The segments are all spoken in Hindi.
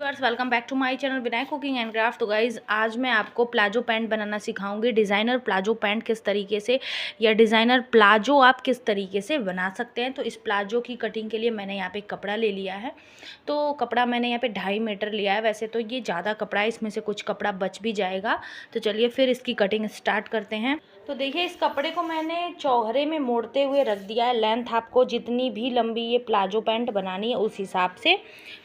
Welcome back to my channel Vinayak cooking and craft. तो गाइज़ आज मैं आपको प्लाजो पैंट बनाना सिखाऊंगी। डिज़ाइनर प्लाजो पैंट किस तरीके से या डिज़ाइनर प्लाजो आप किस तरीके से बना सकते हैं। तो इस प्लाजो की कटिंग के लिए मैंने यहाँ पे कपड़ा ले लिया है। तो कपड़ा मैंने यहाँ पे 2.5 मीटर लिया है। वैसे तो ये ज़्यादा कपड़ा है, इसमें से कुछ कपड़ा बच भी जाएगा। तो चलिए फिर इसकी कटिंग स्टार्ट करते हैं। तो देखिए इस कपड़े को मैंने चौहरे में मोड़ते हुए रख दिया है। लेंथ आपको जितनी भी लंबी ये प्लाजो पैंट बनानी है उस हिसाब से,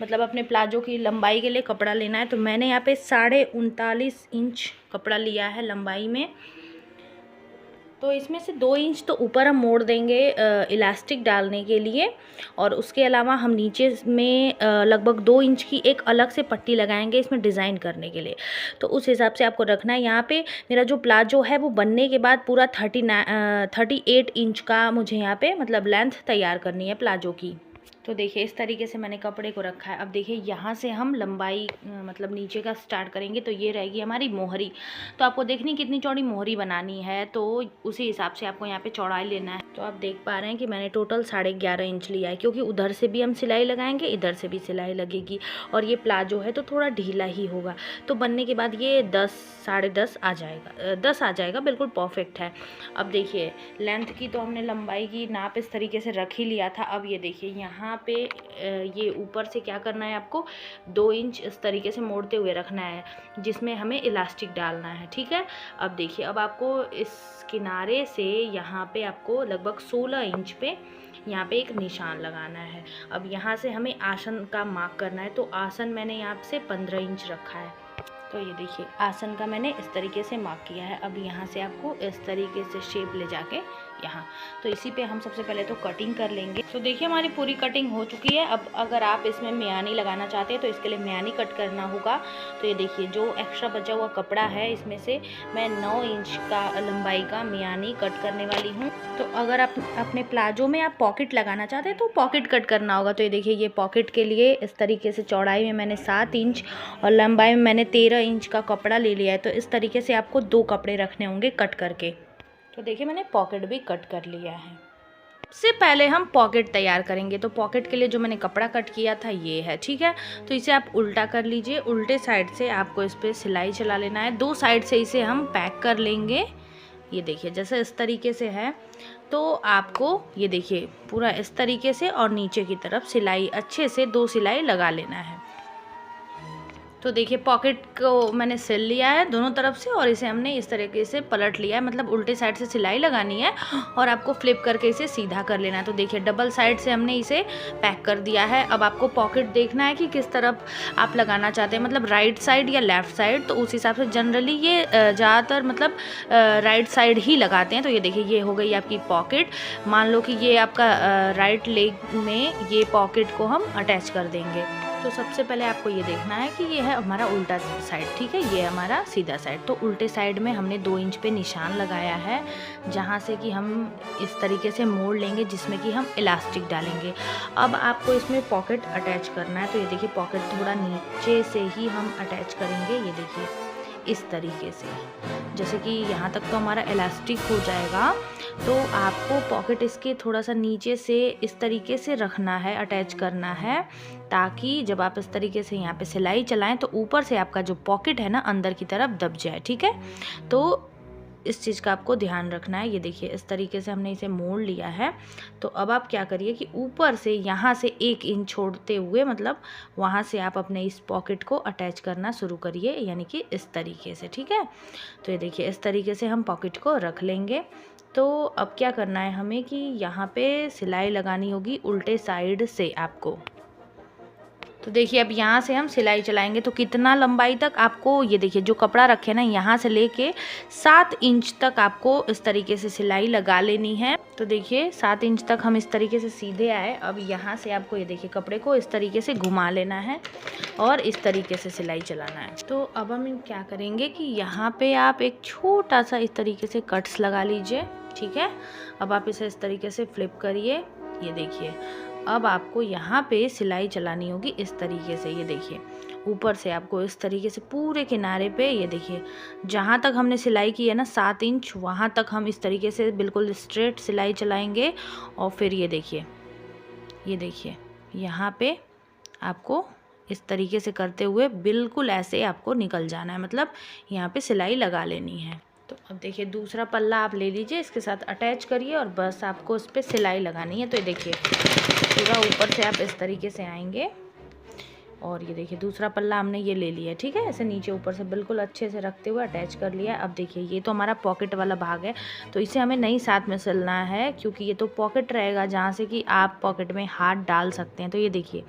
मतलब अपने प्लाजो की लंबाई के लिए कपड़ा लेना है। तो मैंने यहाँ पे 39.5 इंच कपड़ा लिया है लंबाई में। तो इसमें से 2 इंच तो ऊपर हम मोड़ देंगे इलास्टिक डालने के लिए, और उसके अलावा हम नीचे में लगभग 2 इंच की एक अलग से पट्टी लगाएंगे इसमें डिज़ाइन करने के लिए। तो उस हिसाब से आपको रखना है। यहाँ पे मेरा जो प्लाजो है वो बनने के बाद पूरा 38 इंच का मुझे यहाँ पे मतलब लेंथ तैयार करनी है प्लाजो की। तो देखिए इस तरीके से मैंने कपड़े को रखा है। अब देखिए यहाँ से हम लंबाई मतलब नीचे का स्टार्ट करेंगे। तो ये रहेगी हमारी मोहरी। तो आपको देखनी कितनी चौड़ी मोहरी बनानी है, तो उसी हिसाब से आपको यहाँ पे चौड़ाई लेना है। तो आप देख पा रहे हैं कि मैंने टोटल 11.5 इंच लिया है, क्योंकि उधर से भी हम सिलाई लगाएंगे, इधर से भी सिलाई लगेगी, और ये प्लाजो है तो थोड़ा ढीला ही होगा। तो बनने के बाद ये 10 साढ़े 10 आ जाएगा, 10 आ जाएगा, बिल्कुल परफेक्ट है। अब देखिए लेंथ की तो हमने लंबाई की नाप इस तरीके से रख ही लिया था। अब ये देखिए यहाँ पे ये ऊपर से क्या करना है, आपको 2 इंच इस तरीके से मोड़ते हुए रखना है, जिसमें हमें इलास्टिक डालना है। ठीक है। अब देखिए अब आपको इस किनारे से यहाँ पे आपको लगभग 16 इंच पे यहाँ पे एक निशान लगाना है। अब यहाँ से हमें आसन का मार्क करना है। तो आसन मैंने यहाँ से 15 इंच रखा है। तो ये देखिए आसन का मैंने इस तरीके से मार्क किया है। अब यहाँ से आपको इस तरीके से शेप ले जाके यहाँ, तो इसी पे हम सबसे पहले तो कटिंग कर लेंगे। तो देखिए हमारी पूरी कटिंग हो चुकी है। अब अगर आप इसमें मियानी लगाना चाहते हैं तो इसके लिए मियानी कट करना होगा। तो ये देखिए जो एक्स्ट्रा बचा हुआ कपड़ा है इसमें से मैं 9 इंच का लंबाई का मियानी कट करने वाली हूँ। तो अगर आप अपने प्लाजो में आप पॉकेट लगाना चाहते हैं तो पॉकेट कट करना होगा। तो ये देखिए ये पॉकेट के लिए इस तरीके से चौड़ाई में मैंने 7 इंच और लंबाई में मैंने 13 इंच का कपड़ा ले लिया है। तो इस तरीके से आपको 2 कपड़े रखने होंगे कट करके। तो देखिए मैंने पॉकेट भी कट कर लिया है। सबसे पहले हम पॉकेट तैयार करेंगे। तो पॉकेट के लिए जो मैंने कपड़ा कट किया था ये है। ठीक है। तो इसे आप उल्टा कर लीजिए। उल्टे साइड से आपको इस पर सिलाई चला लेना है। 2 साइड से इसे हम पैक कर लेंगे। ये देखिए जैसे इस तरीके से है। तो आपको ये देखिए पूरा इस तरीके से और नीचे की तरफ सिलाई अच्छे से 2 सिलाई लगा लेना है। तो देखिए पॉकेट को मैंने सिल लिया है दोनों तरफ से, और इसे हमने इस तरीके से पलट लिया है, मतलब उल्टे साइड से सिलाई लगानी है और आपको फ्लिप करके इसे सीधा कर लेना है। तो देखिए डबल साइड से हमने इसे पैक कर दिया है। अब आपको पॉकेट देखना है कि किस तरफ आप लगाना चाहते हैं, मतलब राइट साइड या लेफ़्ट साइड। तो उस हिसाब से जनरली ये ज़्यादातर मतलब राइट साइड ही लगाते हैं। तो ये देखिए ये हो गई आपकी पॉकेट। मान लो कि ये आपका राइट लेग में ये पॉकेट को हम अटैच कर देंगे। तो सबसे पहले आपको ये देखना है कि ये है हमारा उल्टा साइड। ठीक है। ये हमारा सीधा साइड। तो उल्टे साइड में हमने 2 इंच पे निशान लगाया है, जहाँ से कि हम इस तरीके से मोड़ लेंगे जिसमें कि हम इलास्टिक डालेंगे। अब आपको इसमें पॉकेट अटैच करना है। तो ये देखिए पॉकेट थोड़ा नीचे से ही हम अटैच करेंगे। ये देखिए इस तरीके से, जैसे कि यहाँ तक तो हमारा इलास्टिक हो जाएगा। तो आपको पॉकेट इसके थोड़ा सा नीचे से इस तरीके से रखना है, अटैच करना है, ताकि जब आप इस तरीके से यहाँ पे सिलाई चलाएं तो ऊपर से आपका जो पॉकेट है ना अंदर की तरफ दब जाए। ठीक है। तो इस चीज़ का आपको ध्यान रखना है। ये देखिए इस तरीके से हमने इसे मोड़ लिया है। तो अब आप क्या करिए कि ऊपर से यहाँ से 1 इंच छोड़ते हुए, मतलब वहाँ से आप अपने इस पॉकेट को अटैच करना शुरू करिए, यानी कि इस तरीके से। ठीक है। तो ये देखिए इस तरीके से हम पॉकेट को रख लेंगे। तो अब क्या करना है हमें कि यहाँ पे सिलाई लगानी होगी उल्टे साइड से आपको। तो देखिए अब यहाँ से हम सिलाई चलाएंगे। तो कितना लंबाई तक आपको, ये देखिए जो कपड़ा रखे ना यहाँ से लेके 7 इंच तक आपको इस तरीके से सिलाई लगा लेनी है। तो देखिए 7 इंच तक हम इस तरीके से सीधे आए। अब यहाँ से आपको ये देखिए कपड़े को इस तरीके से घुमा लेना है और इस तरीके से सिलाई चलाना है। तो अब हम क्या करेंगे कि यहाँ पे आप एक छोटा सा इस तरीके से कट्स लगा लीजिए। ठीक है। अब आप इसे इस तरीके से फ्लिप करिए। ये देखिए अब आपको यहाँ पे सिलाई चलानी होगी इस तरीके से। ये देखिए ऊपर से आपको इस तरीके से पूरे किनारे पे, ये देखिए जहाँ तक हमने सिलाई की है ना 7 इंच, वहाँ तक हम इस तरीके से बिल्कुल स्ट्रेट सिलाई चलाएंगे। और फिर ये देखिए यहाँ पे आपको इस तरीके से करते हुए बिल्कुल ऐसे आपको निकल जाना है, मतलब यहाँ पे सिलाई लगा लेनी है। तो अब देखिए दूसरा पल्ला आप ले लीजिए, इसके साथ अटैच करिए और बस आपको इस पर सिलाई लगानी है। तो ये देखिए पूरा ऊपर से आप इस तरीके से आएंगे और ये देखिए दूसरा पल्ला हमने ये ले लिया है, ठीक है। ऐसे नीचे ऊपर से बिल्कुल अच्छे से रखते हुए अटैच कर लिया है। अब देखिए ये तो हमारा पॉकेट वाला भाग है, तो इसे हमें नहीं साथ में सिलना है, क्योंकि ये तो पॉकेट रहेगा जहाँ से कि आप पॉकेट में हाथ डाल सकते हैं। तो ये देखिए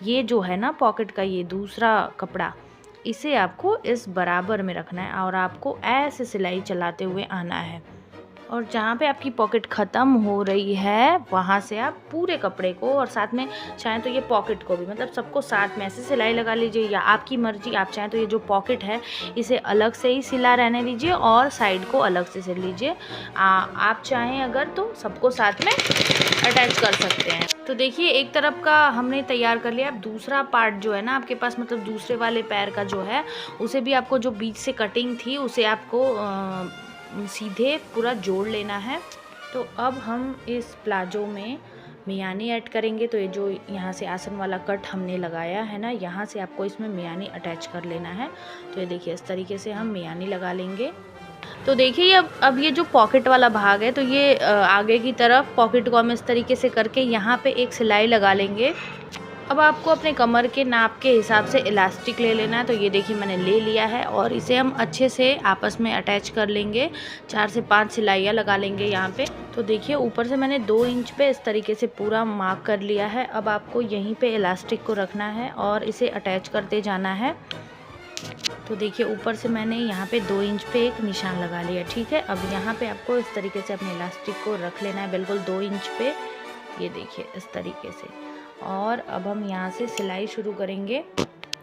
ये जो है ना पॉकेट का ये दूसरा कपड़ा, इसे आपको इस बराबर में रखना है और आपको ऐसे सिलाई चलाते हुए आना है। और जहाँ पे आपकी पॉकेट ख़त्म हो रही है वहाँ से आप पूरे कपड़े को और साथ में चाहें तो ये पॉकेट को भी, मतलब सबको साथ में ऐसे सिलाई लगा लीजिए, या आपकी मर्ज़ी। आप चाहें तो ये जो पॉकेट है इसे अलग से ही सिला रहने दीजिए और साइड को अलग से सिल लीजिए। आप चाहें अगर तो सबको साथ में अटैच कर सकते हैं। तो देखिए एक तरफ का हमने तैयार कर लिया। अब दूसरा पार्ट जो है ना आपके पास, मतलब दूसरे वाले पैर का जो है, उसे भी आपको जो बीच से कटिंग थी उसे आपको सीधे पूरा जोड़ लेना है। तो अब हम इस प्लाजो में मियानी ऐड करेंगे। तो ये जो यहाँ से आसन वाला कट हमने लगाया है ना, यहाँ से आपको इसमें मियानी अटैच कर लेना है। तो ये देखिए इस तरीके से हम मियानी लगा लेंगे। तो देखिए अब ये जो पॉकेट वाला भाग है, तो ये आगे की तरफ पॉकेट को हम इस तरीके से करके यहाँ पे एक सिलाई लगा लेंगे। अब आपको अपने कमर के नाप के हिसाब से इलास्टिक ले लेना है। तो ये देखिए मैंने ले लिया है और इसे हम अच्छे से आपस में अटैच कर लेंगे। 4 से 5 सिलाइयाँ लगा लेंगे यहाँ पे। तो देखिए ऊपर से मैंने 2 इंच पे इस तरीके से पूरा मार्क कर लिया है। अब आपको यहीं पे इलास्टिक को रखना है और इसे अटैच करते जाना है। तो देखिए ऊपर से मैंने यहाँ पे 2 इंच पे एक निशान लगा लिया, ठीक है। अब यहाँ पे आपको इस तरीके से अपने इलास्टिक को रख लेना है बिल्कुल 2 इंच पे, ये देखिए इस तरीके से। और अब हम यहाँ से सिलाई शुरू करेंगे।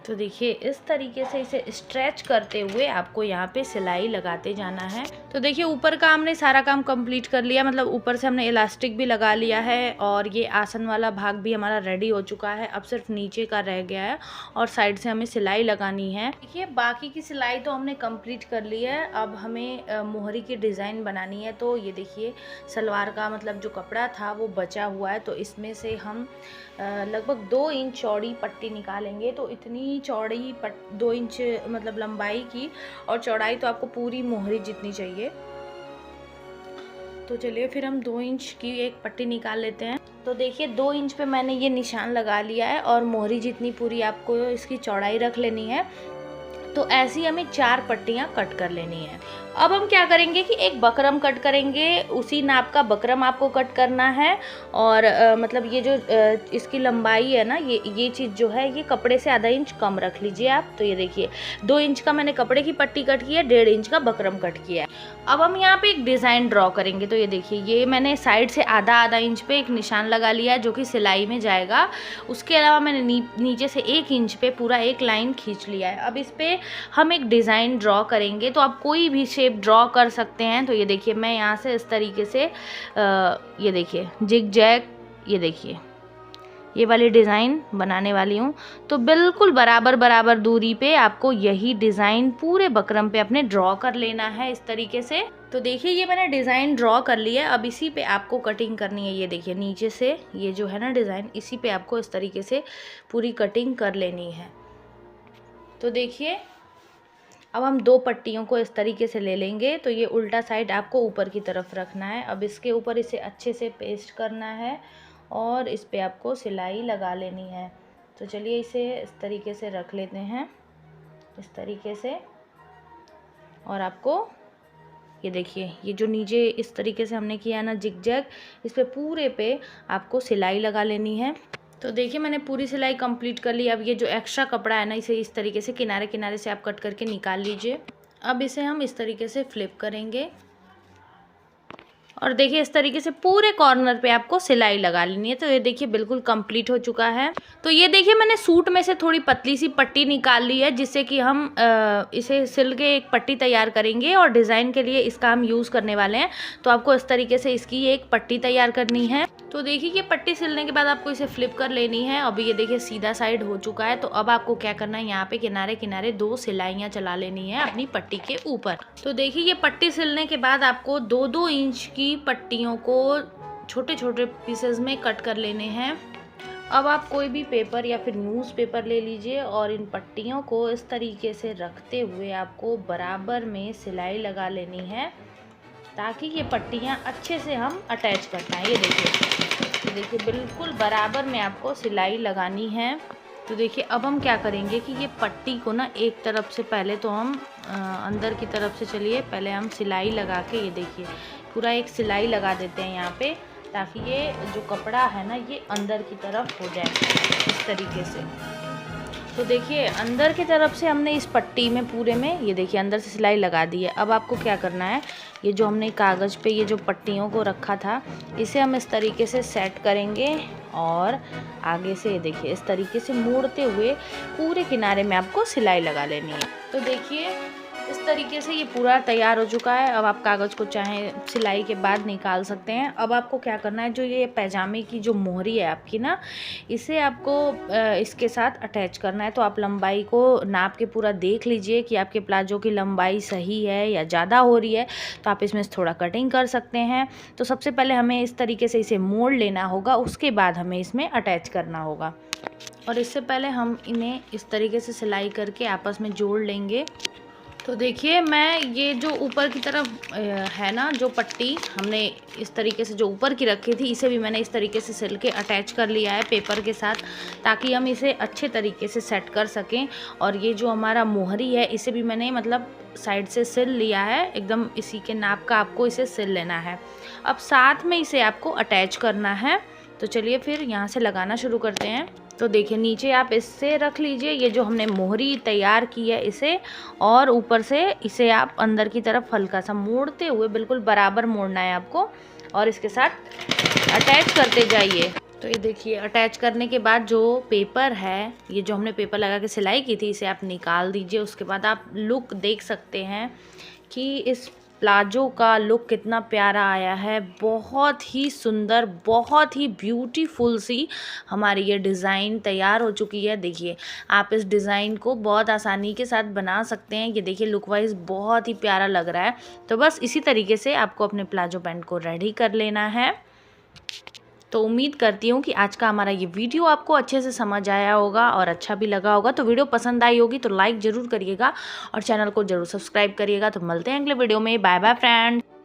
तो देखिए इस तरीके से इसे स्ट्रेच करते हुए आपको यहाँ पे सिलाई लगाते जाना है। तो देखिए ऊपर का हमने सारा काम कंप्लीट कर लिया, मतलब ऊपर से हमने इलास्टिक भी लगा लिया है और ये आसन वाला भाग भी हमारा रेडी हो चुका है। अब सिर्फ नीचे का रह गया है और साइड से हमें सिलाई लगानी है। देखिए बाकी की सिलाई तो हमने कंप्लीट कर ली है। अब हमें मोहरी की डिज़ाइन बनानी है। तो ये देखिए सलवार का मतलब जो कपड़ा था वो बचा हुआ है, तो इसमें से हम लगभग 2 इंच चौड़ी पट्टी निकालेंगे। तो इतनी चौड़ी 2 इंच मतलब लंबाई की, और चौड़ाई तो आपको पूरी मोहरी जितनी चाहिए। तो चलिए फिर हम 2 इंच की एक पट्टी निकाल लेते हैं। तो देखिए 2 इंच पे मैंने ये निशान लगा लिया है और मोहरी जितनी पूरी आपको इसकी चौड़ाई रख लेनी है। तो ऐसी हमें 4 पट्टियाँ कट कर लेनी है। अब हम क्या करेंगे कि एक बकरम कट करेंगे, उसी नाप का बकरम आपको कट करना है। और मतलब ये जो इसकी लंबाई है ना, ये चीज़ जो है ये कपड़े से आधा इंच कम रख लीजिए आप। तो ये देखिए 2 इंच का मैंने कपड़े की पट्टी कट की है, 1.5 इंच का बकरम कट किया है। अब हम यहाँ पे एक डिज़ाइन ड्रॉ करेंगे। तो ये देखिए ये मैंने साइड से आधा इंच पे एक निशान लगा लिया है जो कि सिलाई में जाएगा। उसके अलावा मैंने नीचे से 1 इंच पे पूरा एक लाइन खींच लिया है। अब इस पर हम एक डिज़ाइन ड्रॉ करेंगे। तो आप कोई भी शेप ड्रॉ कर सकते हैं। तो ये देखिए मैं यहाँ से इस तरीके से ये देखिए जिग जैग, ये देखिए ये वाली डिज़ाइन बनाने वाली हूँ। तो बिल्कुल बराबर दूरी पे आपको यही डिज़ाइन पूरे बकरम पे अपने ड्रॉ कर लेना है इस तरीके से। तो देखिए ये मैंने डिज़ाइन ड्रॉ कर लिया है। अब इसी पे आपको कटिंग करनी है। ये देखिए नीचे से ये जो है ना डिज़ाइन, इसी पे आपको इस तरीके से पूरी कटिंग कर लेनी है। तो देखिए अब हम 2 पट्टियों को इस तरीके से ले लेंगे। तो ये उल्टा साइड आपको ऊपर की तरफ रखना है। अब इसके ऊपर इसे अच्छे से पेस्ट करना है और इस पे आपको सिलाई लगा लेनी है। तो चलिए इसे इस तरीके से रख लेते हैं, इस तरीके से। और आपको ये देखिए ये जो नीचे इस तरीके से हमने किया ना जिग जैग, इस पे पूरे पे आपको सिलाई लगा लेनी है। तो देखिए मैंने पूरी सिलाई कंप्लीट कर ली। अब ये जो एक्स्ट्रा कपड़ा है ना, इसे इस तरीके से किनारे किनारे से आप कट करके निकाल लीजिए। अब इसे हम इस तरीके से फ्लिप करेंगे और देखिए इस तरीके से पूरे कॉर्नर पे आपको सिलाई लगा लेनी है। तो ये देखिए बिल्कुल कंप्लीट हो चुका है। तो ये देखिए मैंने सूट में से थोड़ी पतली सी पट्टी निकाल ली है, जिससे कि हम इसे सिल के एक पट्टी तैयार करेंगे और डिज़ाइन के लिए इसका हम यूज़ करने वाले हैं। तो आपको इस तरीके से इसकी एक पट्टी तैयार करनी है। तो देखिए ये पट्टी सिलने के बाद आपको इसे फ्लिप कर लेनी है। अभी ये देखिए सीधा साइड हो चुका है। तो अब आपको क्या करना है, यहाँ पे किनारे किनारे 2 सिलाइयाँ चला लेनी है अपनी पट्टी के ऊपर। तो देखिए ये पट्टी सिलने के बाद आपको 2-2 इंच की पट्टियों को छोटे छोटे पीसेस में कट कर लेने हैं। अब आप कोई भी पेपर या फिर न्यूज़पेपर ले लीजिए और इन पट्टियों को इस तरीके से रखते हुए आपको बराबर में सिलाई लगा लेनी है, ताकि ये पट्टियाँ अच्छे से हम अटैच कर पाएँ। ये देखिए बिल्कुल बराबर में आपको सिलाई लगानी है। तो देखिए अब हम क्या करेंगे कि ये पट्टी को ना एक तरफ से पहले तो हम अंदर की तरफ से चलिए पहले हम सिलाई लगा के, ये देखिए पूरा एक सिलाई लगा देते हैं यहाँ पे, ताकि ये जो कपड़ा है ना ये अंदर की तरफ हो जाए इस तरीके से। तो देखिए अंदर की तरफ से हमने इस पट्टी में पूरे में, ये देखिए अंदर से सिलाई लगा दी है। अब आपको क्या करना है, ये जो हमने कागज़ पे ये जो पट्टियों को रखा था इसे हम इस तरीके से सेट करेंगे और आगे से ये देखिए इस तरीके से मोड़ते हुए पूरे किनारे में आपको सिलाई लगा लेनी है। तो देखिए इस तरीके से ये पूरा तैयार हो चुका है। अब आप कागज़ को चाहे सिलाई के बाद निकाल सकते हैं। अब आपको क्या करना है, जो ये पैजामे की जो मोहरी है आपकी ना, इसे आपको इसके साथ अटैच करना है। तो आप लंबाई को नाप के पूरा देख लीजिए कि आपके प्लाजो की लंबाई सही है या ज़्यादा हो रही है, तो आप इसमें थोड़ा कटिंग कर सकते हैं। तो सबसे पहले हमें इस तरीके से इसे मोड़ लेना होगा, उसके बाद हमें इसमें अटैच करना होगा। और इससे पहले हम इन्हें इस तरीके से सिलाई करके आपस में जोड़ लेंगे। तो देखिए मैं ये जो ऊपर की तरफ है ना जो पट्टी हमने इस तरीके से जो ऊपर की रखी थी, इसे भी मैंने इस तरीके से सिल के अटैच कर लिया है पेपर के साथ, ताकि हम इसे अच्छे तरीके से सेट कर सकें। और ये जो हमारा मोहरी है इसे भी मैंने मतलब साइड से सिल लिया है, एकदम इसी के नाप का आपको इसे सिल लेना है। अब साथ में इसे आपको अटैच करना है। तो चलिए फिर यहाँ से लगाना शुरू करते हैं। तो देखिए नीचे आप इससे रख लीजिए ये जो हमने मोहरी तैयार की है इसे, और ऊपर से इसे आप अंदर की तरफ हल्का सा मोड़ते हुए, बिल्कुल बराबर मोड़ना है आपको, और इसके साथ अटैच करते जाइए। तो ये देखिए अटैच करने के बाद जो पेपर है, ये जो हमने पेपर लगा के सिलाई की थी, इसे आप निकाल दीजिए। उसके बाद आप लुक देख सकते हैं कि इस प्लाजो का लुक कितना प्यारा आया है। बहुत ही सुंदर, बहुत ही ब्यूटीफुल सी हमारी ये डिज़ाइन तैयार हो चुकी है। देखिए आप इस डिज़ाइन को बहुत आसानी के साथ बना सकते हैं। ये देखिए लुक वाइज बहुत ही प्यारा लग रहा है। तो बस इसी तरीके से आपको अपने प्लाजो पैंट को रेडी कर लेना है। तो उम्मीद करती हूँ कि आज का हमारा ये वीडियो आपको अच्छे से समझ आया होगा और अच्छा भी लगा होगा। तो वीडियो पसंद आई होगी तो लाइक ज़रूर करिएगा और चैनल को ज़रूर सब्सक्राइब करिएगा। तो मिलते हैं अगले वीडियो में। Bye bye friends.